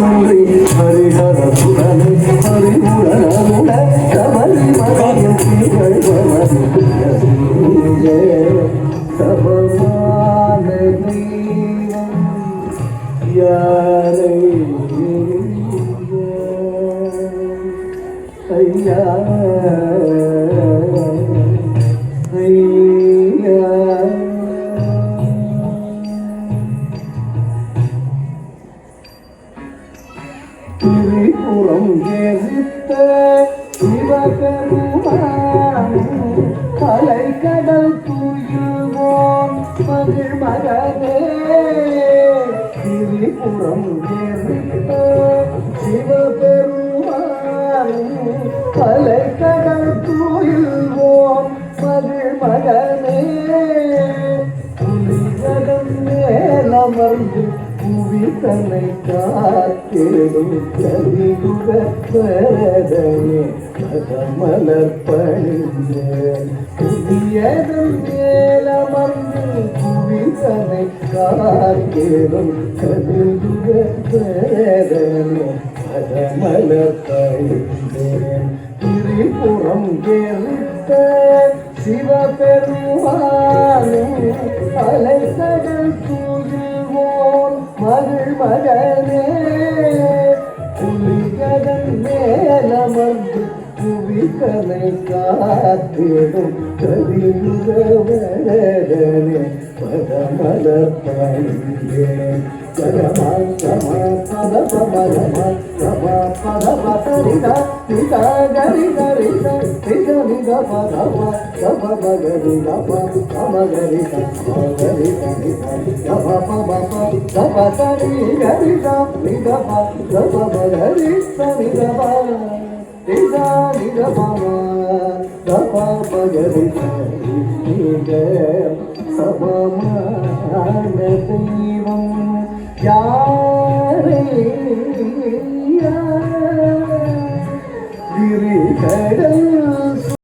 ஹரிஹர சுடனை ஹரிமுடனுட கமலி மகன் திகழ் சபமான தெய்வம் யாரை ஐயா ஐயா திரிபுரம் எரித்த சிவபெருமான் அலைக்கடல் துயில்வோம் மகிழ் மகனே திரிபுரம் எரித்த சிவபெருமான் அலைக்கடல் துயில்வோம் மகிழ் மகனே புலிகடம் மேலமர்ந்து புவி தன்னை காத்திடும் கலியுக பரதனே மலர் பணிந்தேன் புதியதன் மேலமர்ந்து புவி தன்னை காத்திடும் கலியுக பரதனே மலர் பணிந்தேன் திரிபுரம் எரித்த சிவபெருமானும் அலைக்கடல் தூயில்வோம் மகிழ் மகனே புலிகடன் மேலமர்ந்து புவித்தனை காத்திடும் கலியுக வரதனே பதமலர் பணிந்தேன் ஜகமா சமா பத பமரமா சமா பத பதரிதா நிதா கரி கரிதா நித நித பதமா சப மகரி கப சமகரி கமகரி கரிதா சப பப சப சரி கரிதா நித ப சப மகரி சனித ப நிதா நித பம சப மகரி கரி நித சப மான